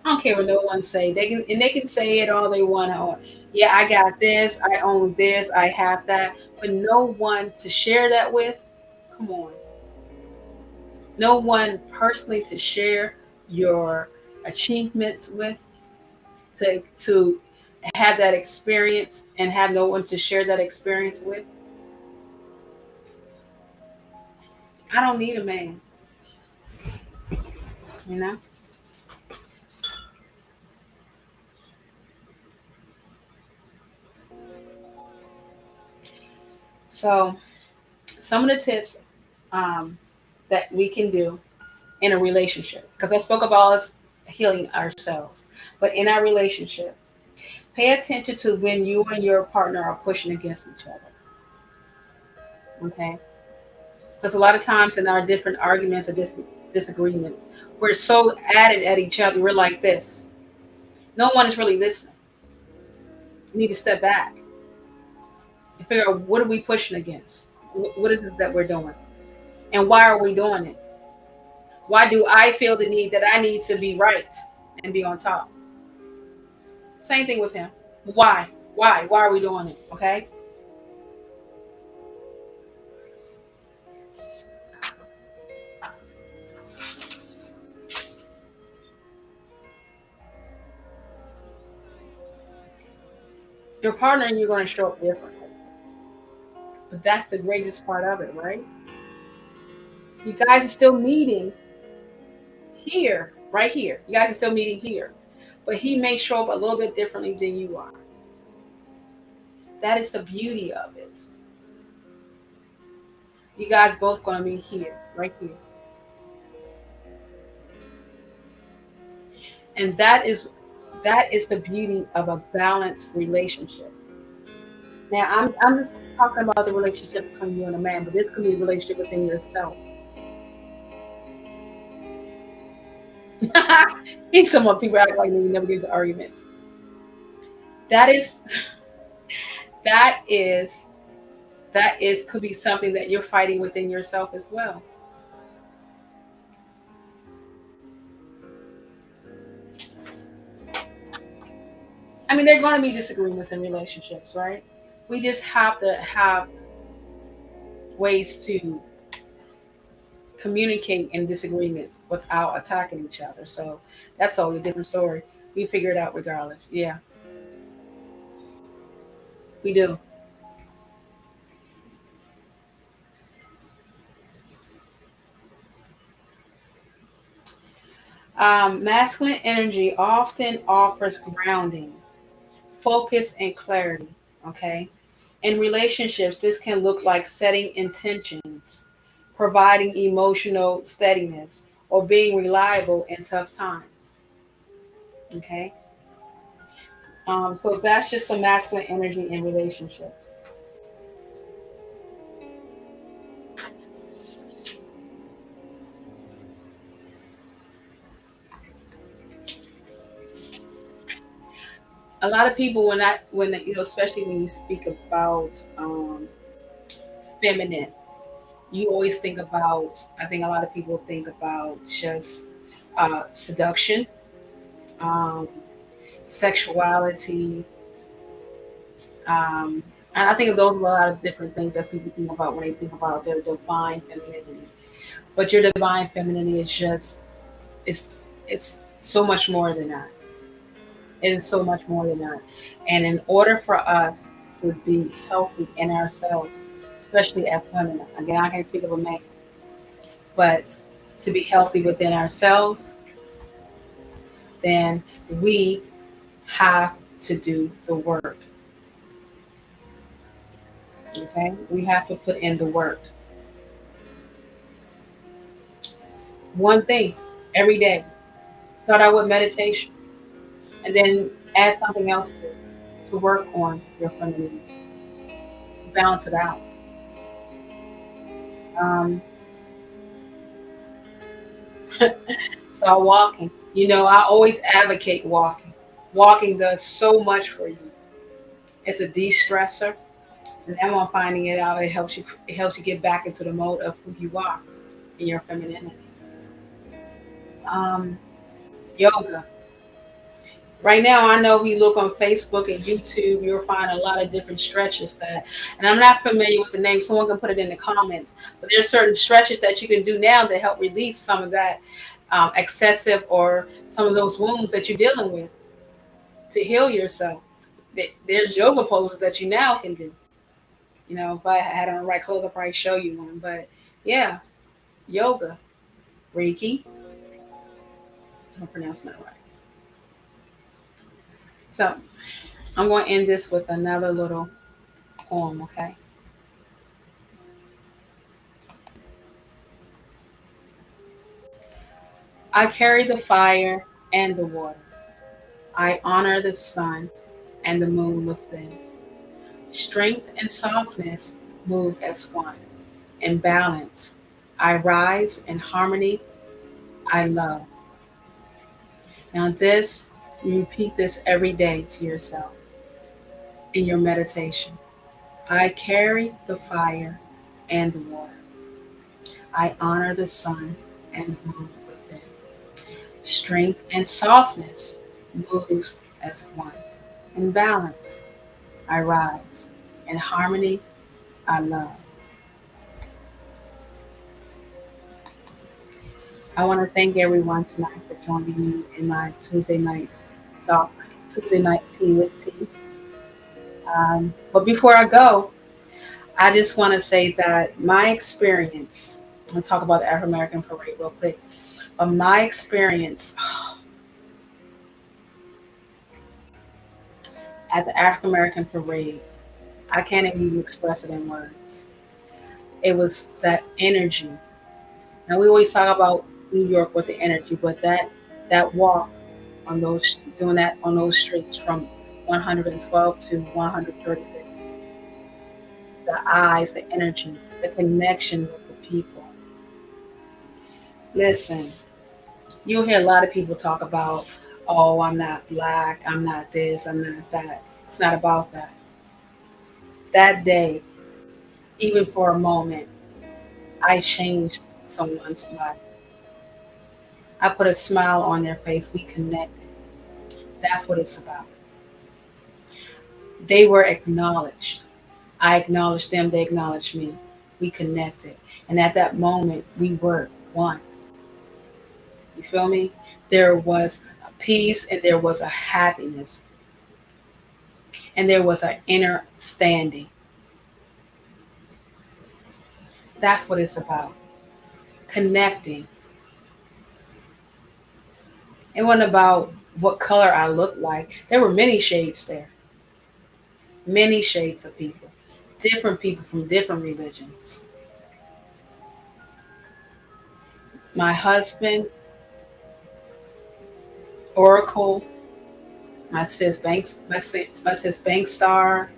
I don't care what no one say. They can say it all they want. Oh, yeah, I got this. I own this. I have that. But no one to share that with. Come on. No one personally to share your achievements with. To have that experience and have no one to share that experience with. I don't need a man. You know. So some of the tips um, that we can do in a relationship, because I spoke about us healing ourselves, but in our relationship, pay attention to when you and your partner are pushing against each other. Okay, because a lot of times in our different arguments or different disagreements, we're so at each other. We're like this. No one is really listening. You need to step back and figure out what are we pushing against. What is this that we're doing, and why are we doing it? Why do I feel the need that I need to be right and be on top? Same thing with him. Why? Why? Why are we doing it? Okay. Your partner and you're going to show up differently. But that's the greatest part of it, right? You guys are still meeting here, right here. You guys are still meeting here. But he may show up a little bit differently than you are. That is the beauty of it. You guys both going to meet here, right here. And that is the beauty of a balanced relationship. Now, I'm just talking about the relationship between you and a man, but this could be a relationship within yourself. Need some more people act like me, we never get into arguments. That is that is that is could be something that you're fighting within yourself as well. I mean, there are going to be disagreements in relationships, right? We just have to have ways to communicate in disagreements without attacking each other. So that's totally a different story. We figure it out regardless. Yeah, we do. Masculine energy often offers grounding, focus, and clarity. Okay. In relationships, this can look like setting intentions, providing emotional steadiness, or being reliable in tough times. Okay. So that's just some masculine energy in relationships. A lot of people, when especially when you speak about feminine, you always think about. I think a lot of people think about just seduction, um, sexuality, and I think of those are a lot of different things that people think about when they think about their divine femininity. But your divine femininity is just it's so much more than that. It is so much more than that. And in order for us to be healthy in ourselves, especially as women, again, I can't speak of a man, but to be healthy within ourselves, then we have to do the work. Okay? We have to put in the work. One thing every day. Start out with meditation. And then Add something else to work on your femininity, to balance it out. Um, Start walking. I always advocate walking. Walking does so much for you. It's a de-stressor, and then while finding it out, it helps you get back into the mode of who you are in your femininity. Um, Yoga. Right now, I know if you look on Facebook and YouTube, you'll find a lot of different stretches and I'm not familiar with the name. Someone can put it in the comments. But there's certain stretches that you can do now to help release some of that excessive or some of those wounds that you're dealing with to heal yourself. There's yoga poses that you now can do. If I had on the right clothes, I'll probably show you one. But yeah, yoga, Reiki. I'm pronouncing that right. So I'm going to end this with another little poem, okay? I carry the fire and the water. I honor the sun and the moon within. Strength and softness move as one. In balance, I rise in harmony. I love. Now, you repeat this every day to yourself in your meditation. I carry the fire and the water. I honor the sun and the moon within. Strength and softness moves as one. In balance, I rise. In harmony, I love. I want to thank everyone tonight for joining me in my Tuesday night talk, Tuesday night tea with tea. But before I go, I just want to say that my experience, I'll talk about the African American Parade real quick, but my experience at the African American Parade, I can't even express it in words. It was that energy. Now we always talk about New York with the energy, but that walk doing that on those streets from 112 to 135, the eyes, the energy, the connection with the people. Listen, you'll hear a lot of people talk about, oh, I'm not black, I'm not this, I'm not that. It's not about that. That day, even for a moment, I changed someone's life. I put a smile on their face. We connected. That's what it's about. They were acknowledged. I acknowledged them, they acknowledged me. We connected. And at that moment, we were one. You feel me? There was a peace and there was a happiness and there was an inner standing. That's what it's about. Connecting. It wasn't about what color I looked like. There were many shades there, many shades of people from different religions. My husband, Oracle, my sis Bankstar,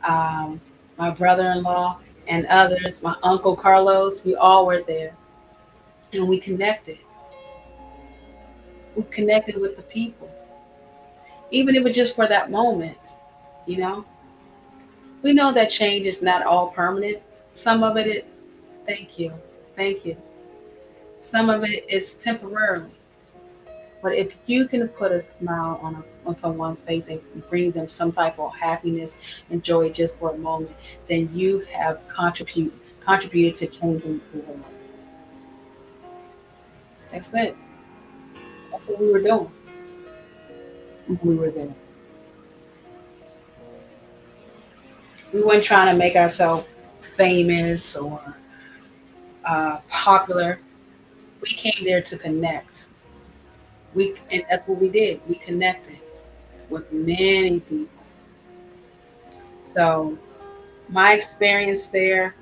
um, my brother-in-law, and others, my uncle Carlos, we all were there, and we connected. We connected with the people, even if it was just for that moment. You know, we know that change is not all permanent. Some of it, thank you, thank you. Some of it is temporarily. But if you can put a smile on someone's face and bring them some type of happiness and joy just for a moment, then you have contributed to changing the world. That's it. That's what we were doing when we were there. We weren't trying to make ourselves famous or popular. We came there to connect. And that's what we did. We connected with many people. So my experience there,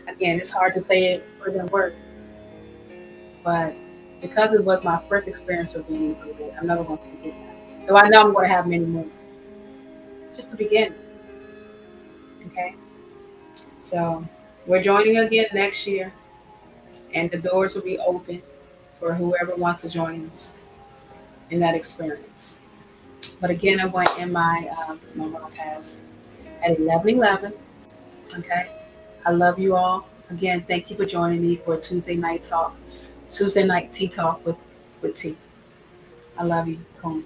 again, it's hard to say it within words, but because it was my first experience with being included, I'm never going to forget that. Though I know I'm going to have many more. Just the beginning. Okay. So we're joining again next year, and the doors will be open for whoever wants to join us in that experience. But again, I'm going to end my broadcast at 11:11. Okay. I love you all. Again, thank you for joining me for Tuesday night talk, Tuesday night tea talk with T. I love you. Boom.